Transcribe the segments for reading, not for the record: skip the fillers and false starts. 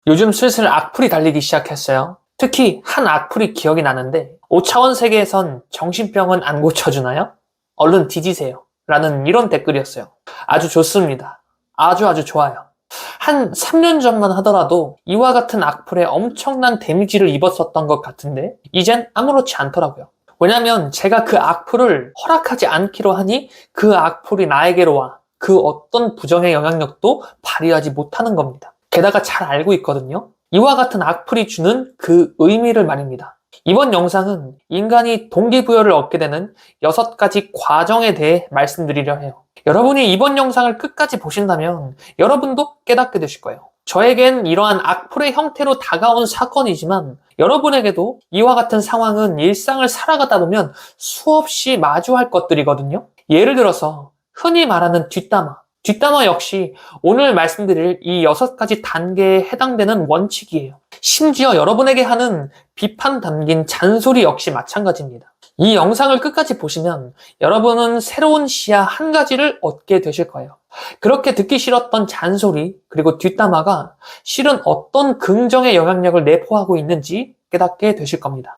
요즘 슬슬 악플이 달리기 시작했어요. 특히 한 악플이 기억이 나는데 5차원 세계에선 정신병은 안 고쳐주나요? 얼른 뒤지세요. 라는 이런 댓글이었어요. 아주 좋습니다. 아주 좋아요. 한 3년 전만 하더라도 이와 같은 악플에 엄청난 데미지를 입었었던 것 같은데 이젠 아무렇지 않더라고요. 왜냐면 제가 그 악플을 허락하지 않기로 하니 그 악플이 나에게로 와 그 어떤 부정의 영향력도 발휘하지 못하는 겁니다. 게다가 잘 알고 있거든요. 이와 같은 악플이 주는 그 의미를 말입니다. 이번 영상은 인간이 동기부여를 얻게 되는 6가지 과정에 대해 말씀드리려 해요. 여러분이 이번 영상을 끝까지 보신다면 여러분도 깨닫게 되실 거예요. 저에겐 이러한 악플의 형태로 다가온 사건이지만 여러분에게도 이와 같은 상황은 일상을 살아가다 보면 수없이 마주할 것들이거든요. 예를 들어서 흔히 말하는 뒷담화 역시 오늘 말씀드릴 이 6가지 단계에 해당되는 원칙이에요. 심지어 여러분에게 하는 비판 담긴 잔소리 역시 마찬가지입니다. 이 영상을 끝까지 보시면 여러분은 새로운 시야 한 가지를 얻게 되실 거예요. 그렇게 듣기 싫었던 잔소리 그리고 뒷담화가 실은 어떤 긍정의 영향력을 내포하고 있는지 깨닫게 되실 겁니다.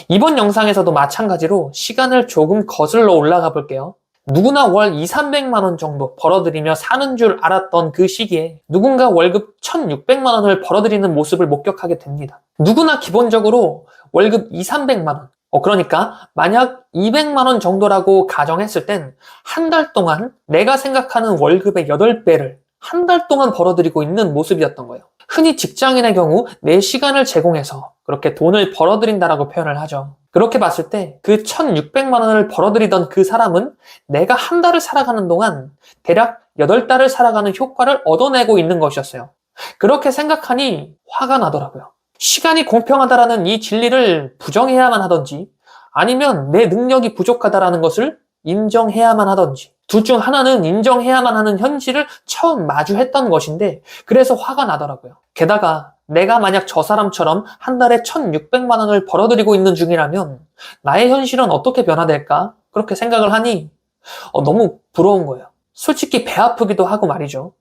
이번 영상에서도 마찬가지로 시간을 조금 거슬러 올라가 볼게요. 누구나 월 200~300만 원 정도 벌어들이며 사는 줄 알았던 그 시기에 누군가 월급 1,600만 원을 벌어들이는 모습을 목격하게 됩니다. 누구나 기본적으로 월급 200~300만 원, 그러니까 만약 200만 원 정도라고 가정했을 땐 한 달 동안 내가 생각하는 월급의 8배를 한 달 동안 벌어들이고 있는 모습이었던 거예요. 흔히 직장인의 경우 내 시간을 제공해서 그렇게 돈을 벌어들인다라고 표현을 하죠. 그렇게 봤을 때 그 1,600만 원을 벌어들이던 그 사람은 내가 한 달을 살아가는 동안 대략 8달을 살아가는 효과를 얻어내고 있는 것이었어요. 그렇게 생각하니 화가 나더라고요. 시간이 공평하다라는 이 진리를 부정해야만 하던지 아니면 내 능력이 부족하다라는 것을 인정해야만 하던지 둘 중 하나는 인정해야만 하는 현실을 처음 마주했던 것인데 그래서 화가 나더라고요. 게다가 내가 만약 저 사람처럼 한 달에 1,600만 원을 벌어들이고 있는 중이라면 나의 현실은 어떻게 변화될까? 그렇게 생각을 하니 너무 부러운 거예요. 솔직히 배 아프기도 하고 말이죠.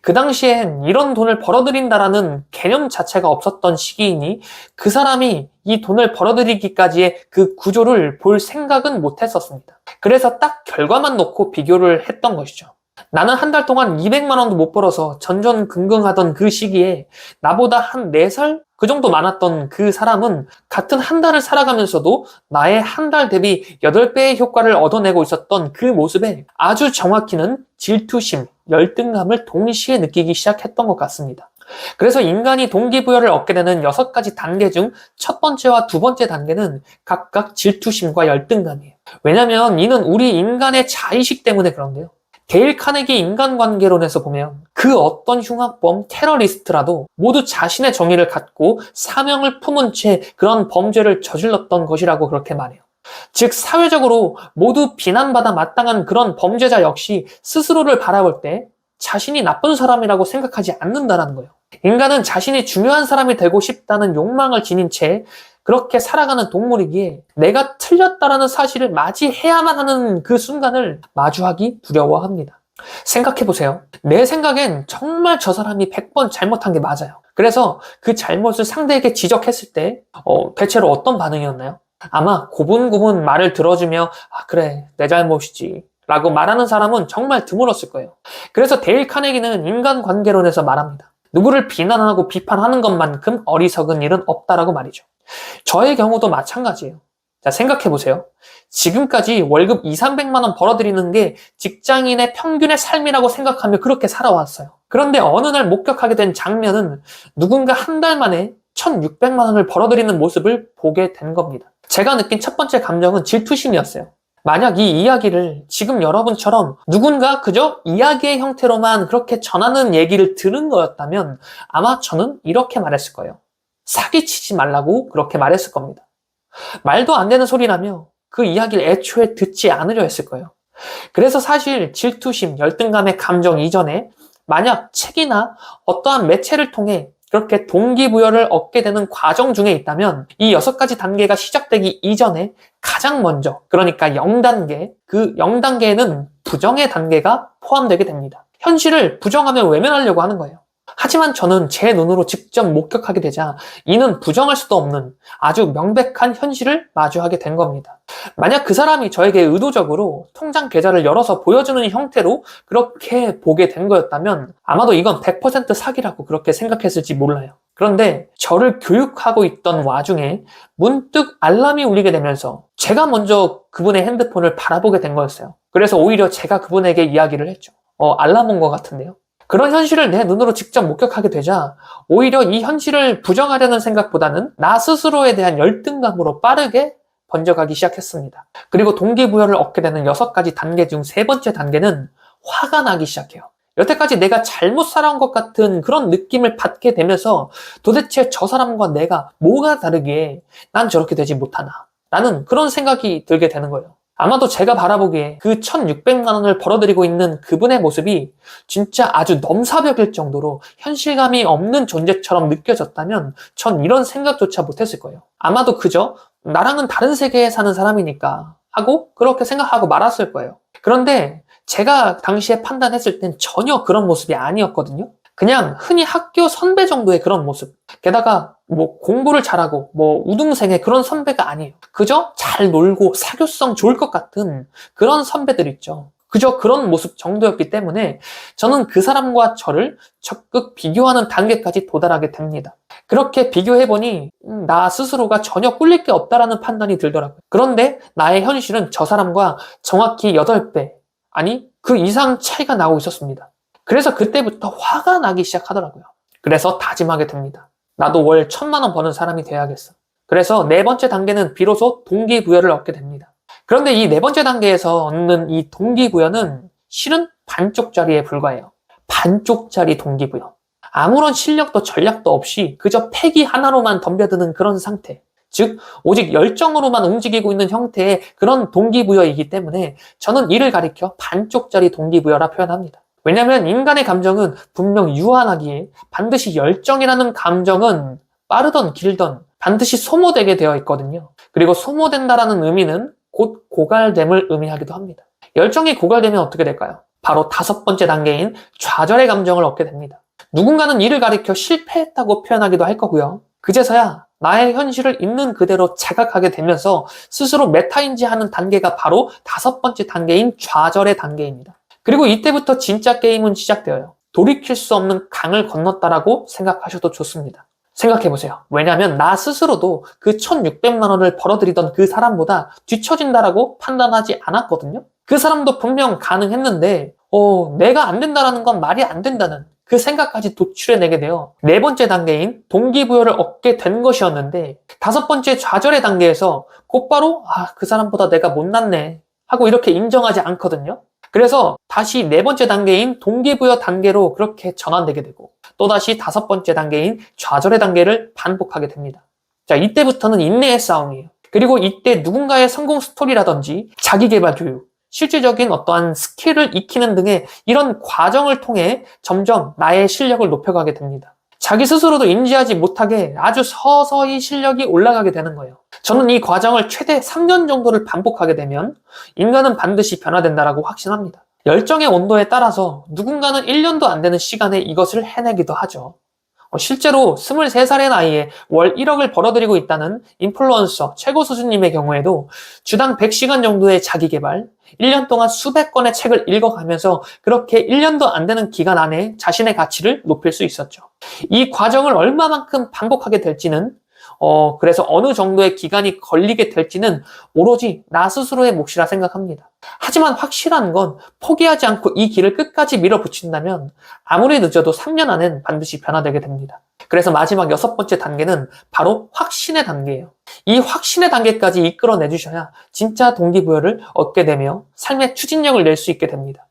그 당시엔 이런 돈을 벌어들인다라는 개념 자체가 없었던 시기이니 그 사람이 이 돈을 벌어들이기까지의 그 구조를 볼 생각은 못 했었습니다. 그래서 딱 결과만 놓고 비교를 했던 것이죠. 나는 한 달 동안 200만 원도 못 벌어서 전전긍긍하던 그 시기에 나보다 한 4살 그 정도 많았던 그 사람은 같은 한 달을 살아가면서도 나의 한 달 대비 8배의 효과를 얻어내고 있었던 그 모습에 아주 정확히는 질투심, 열등감을 동시에 느끼기 시작했던 것 같습니다. 그래서 인간이 동기부여를 얻게 되는 6가지 단계 중 첫 번째와 두 번째 단계는 각각 질투심과 열등감이에요. 왜냐면 이는 우리 인간의 자의식 때문에 그런데요. 데일 카네기 인간관계론에서 보면 그 어떤 흉악범, 테러리스트라도 모두 자신의 정의를 갖고 사명을 품은 채 그런 범죄를 저질렀던 것이라고 그렇게 말해요. 즉 사회적으로 모두 비난받아 마땅한 그런 범죄자 역시 스스로를 바라볼 때 자신이 나쁜 사람이라고 생각하지 않는다는 거예요. 인간은 자신이 중요한 사람이 되고 싶다는 욕망을 지닌 채 그렇게 살아가는 동물이기에 내가 틀렸다라는 사실을 맞이해야만 하는 그 순간을 마주하기 두려워합니다. 생각해보세요. 내 생각엔 정말 저 사람이 100번 잘못한 게 맞아요. 그래서 그 잘못을 상대에게 지적했을 때 대체로 어떤 반응이었나요? 아마 고분고분 말을 들어주며 그래 내 잘못이지 라고 말하는 사람은 정말 드물었을 거예요. 그래서 데일 카네기는 인간관계론에서 말합니다. 누구를 비난하고 비판하는 것만큼 어리석은 일은 없다라고 말이죠. 저의 경우도 마찬가지예요. 자, 생각해보세요. 지금까지 월급 200~300만 원 벌어들이는 게 직장인의 평균의 삶이라고 생각하며 그렇게 살아왔어요. 그런데 어느 날 목격하게 된 장면은 누군가 한 달 만에 1,600만 원을 벌어들이는 모습을 보게 된 겁니다. 제가 느낀 첫 번째 감정은 질투심이었어요. 만약 이 이야기를 지금 여러분처럼 누군가 그저 이야기의 형태로만 그렇게 전하는 얘기를 들은 거였다면 아마 저는 이렇게 말했을 거예요. 사기치지 말라고 그렇게 말했을 겁니다. 말도 안 되는 소리라며 그 이야기를 애초에 듣지 않으려 했을 거예요. 그래서 사실 질투심, 열등감의 감정 이전에 만약 책이나 어떠한 매체를 통해 그렇게 동기부여를 얻게 되는 과정 중에 있다면 이 6가지 단계가 시작되기 이전에 가장 먼저 그러니까 0단계, 그 0단계에는 부정의 단계가 포함되게 됩니다. 현실을 부정하며 외면하려고 하는 거예요. 하지만 저는 제 눈으로 직접 목격하게 되자 이는 부정할 수도 없는 아주 명백한 현실을 마주하게 된 겁니다. 만약 그 사람이 저에게 의도적으로 통장 계좌를 열어서 보여주는 형태로 그렇게 보게 된 거였다면 아마도 이건 100% 사기라고 그렇게 생각했을지 몰라요. 그런데 저를 교육하고 있던 와중에 문득 알람이 울리게 되면서 제가 먼저 그분의 핸드폰을 바라보게 된 거였어요. 그래서 오히려 제가 그분에게 이야기를 했죠. 알람 온 것 같은데요. 그런 현실을 내 눈으로 직접 목격하게 되자 오히려 이 현실을 부정하려는 생각보다는 나 스스로에 대한 열등감으로 빠르게 번져가기 시작했습니다. 그리고 동기부여를 얻게 되는 6가지 단계 중 3번째 단계는 화가 나기 시작해요. 여태까지 내가 잘못 살아온 것 같은 그런 느낌을 받게 되면서 도대체 저 사람과 내가 뭐가 다르기에 난 저렇게 되지 못하나 라는 그런 생각이 들게 되는 거예요. 아마도 제가 바라보기에 그 1,600만 원을 벌어들이고 있는 그분의 모습이 진짜 아주 넘사벽일 정도로 현실감이 없는 존재처럼 느껴졌다면 전 이런 생각조차 못했을 거예요. 아마도 그저 나랑은 다른 세계에 사는 사람이니까 하고 그렇게 생각하고 말았을 거예요. 그런데 제가 당시에 판단했을 땐 전혀 그런 모습이 아니었거든요. 그냥 흔히 학교 선배 정도의 그런 모습. 게다가 공부를 잘하고 우등생의 그런 선배가 아니에요. 그저 잘 놀고 사교성 좋을 것 같은 그런 선배들 있죠. 그저 그런 모습 정도였기 때문에 저는 그 사람과 저를 적극 비교하는 단계까지 도달하게 됩니다. 그렇게 비교해보니 나 스스로가 전혀 꿀릴 게 없다라는 판단이 들더라고요. 그런데 나의 현실은 저 사람과 정확히 8배, 아니 그 이상 차이가 나고 있었습니다. 그래서 그때부터 화가 나기 시작하더라고요. 그래서 다짐하게 됩니다. 나도 월 1,000만 원 버는 사람이 돼야겠어. 그래서 4번째 단계는 비로소 동기부여를 얻게 됩니다. 그런데 이 4번째 단계에서 얻는 이 동기부여는 실은 반쪽짜리에 불과해요. 반쪽짜리 동기부여. 아무런 실력도 전략도 없이 그저 패기 하나로만 덤벼드는 그런 상태. 즉 오직 열정으로만 움직이고 있는 형태의 그런 동기부여이기 때문에 저는 이를 가리켜 반쪽짜리 동기부여라 표현합니다. 왜냐하면 인간의 감정은 분명 유한하기에 반드시 열정이라는 감정은 빠르던 길던 반드시 소모되게 되어 있거든요. 그리고 소모된다라는 의미는 곧 고갈됨을 의미하기도 합니다. 열정이 고갈되면 어떻게 될까요? 바로 5번째 단계인 좌절의 감정을 얻게 됩니다. 누군가는 이를 가리켜 실패했다고 표현하기도 할 거고요. 그제서야 나의 현실을 있는 그대로 자각하게 되면서 스스로 메타인지하는 단계가 바로 5번째 단계인 좌절의 단계입니다. 그리고 이때부터 진짜 게임은 시작되어요. 돌이킬 수 없는 강을 건넜다라고 생각하셔도 좋습니다. 생각해보세요. 왜냐하면 나 스스로도 그 1,600만 원을 벌어들이던 그 사람보다 뒤처진다라고 판단하지 않았거든요. 그 사람도 분명 가능했는데 내가 안 된다라는 건 말이 안 된다는 그 생각까지 도출해내게 되어 4번째 단계인 동기부여를 얻게 된 것이었는데 5번째 좌절의 단계에서 곧바로 그 사람보다 내가 못났네 하고 이렇게 인정하지 않거든요. 그래서 다시 4번째 단계인 동기부여 단계로 그렇게 전환되게 되고 또다시 5번째 단계인 좌절의 단계를 반복하게 됩니다. 자, 이때부터는 인내의 싸움이에요. 그리고 이때 누군가의 성공 스토리라든지 자기개발 교육, 실질적인 어떠한 스킬을 익히는 등의 이런 과정을 통해 점점 나의 실력을 높여가게 됩니다. 자기 스스로도 인지하지 못하게 아주 서서히 실력이 올라가게 되는 거예요. 저는 이 과정을 최대 3년 정도를 반복하게 되면 인간은 반드시 변화된다라고 확신합니다. 열정의 온도에 따라서 누군가는 1년도 안 되는 시간에 이것을 해내기도 하죠. 실제로 23살의 나이에 월 1억을 벌어들이고 있다는 인플루언서 최고 수준님의 경우에도 주당 100시간 정도의 자기개발, 1년 동안 수백 권의 책을 읽어가면서 그렇게 1년도 안 되는 기간 안에 자신의 가치를 높일 수 있었죠. 이 과정을 얼마만큼 반복하게 될지는 그래서 어느 정도의 기간이 걸리게 될지는 오로지 나 스스로의 몫이라 생각합니다. 하지만 확실한 건 포기하지 않고 이 길을 끝까지 밀어붙인다면 아무리 늦어도 3년 안엔 반드시 변화되게 됩니다. 그래서 마지막 6번째 단계는 바로 확신의 단계예요. 이 확신의 단계까지 이끌어내 주셔야 진짜 동기부여를 얻게 되며 삶의 추진력을 낼 수 있게 됩니다.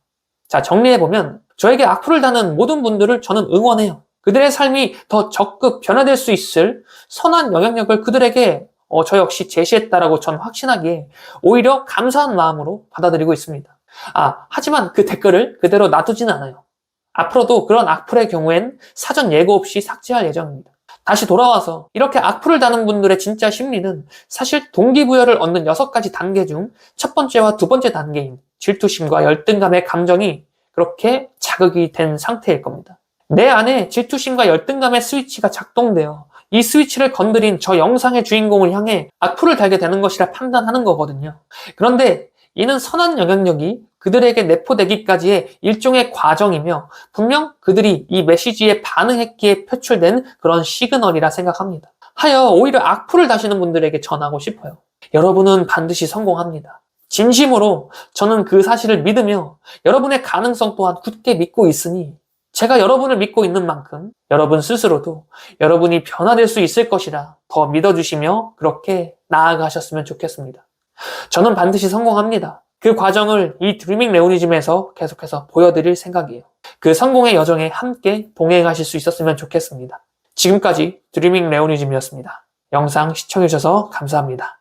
자, 정리해보면 저에게 악플을 다는 모든 분들을 저는 응원해요. 그들의 삶이 더 적극 변화될 수 있을 선한 영향력을 그들에게 저 역시 제시했다라고 전 확신하기에 오히려 감사한 마음으로 받아들이고 있습니다. 하지만 그 댓글을 그대로 놔두지는 않아요. 앞으로도 그런 악플의 경우엔 사전 예고 없이 삭제할 예정입니다. 다시 돌아와서 이렇게 악플을 다는 분들의 진짜 심리는 사실 동기부여를 얻는 6가지 단계 중 첫 번째와 2번째 단계인 질투심과 열등감의 감정이 그렇게 자극이 된 상태일 겁니다. 내 안에 질투심과 열등감의 스위치가 작동되어 이 스위치를 건드린 저 영상의 주인공을 향해 악플을 달게 되는 것이라 판단하는 거거든요. 그런데 이는 선한 영향력이 그들에게 내포되기까지의 일종의 과정이며 분명 그들이 이 메시지에 반응했기에 표출된 그런 시그널이라 생각합니다. 하여 오히려 악플을 다시는 분들에게 전하고 싶어요. 여러분은 반드시 성공합니다. 진심으로 저는 그 사실을 믿으며 여러분의 가능성 또한 굳게 믿고 있으니 제가 여러분을 믿고 있는 만큼 여러분 스스로도 여러분이 변화될 수 있을 것이라 더 믿어주시며 그렇게 나아가셨으면 좋겠습니다. 저는 반드시 성공합니다. 그 과정을 이 드리밍 레오니즘에서 계속해서 보여드릴 생각이에요. 그 성공의 여정에 함께 동행하실 수 있었으면 좋겠습니다. 지금까지 드리밍 레오니즘이었습니다. 영상 시청해주셔서 감사합니다.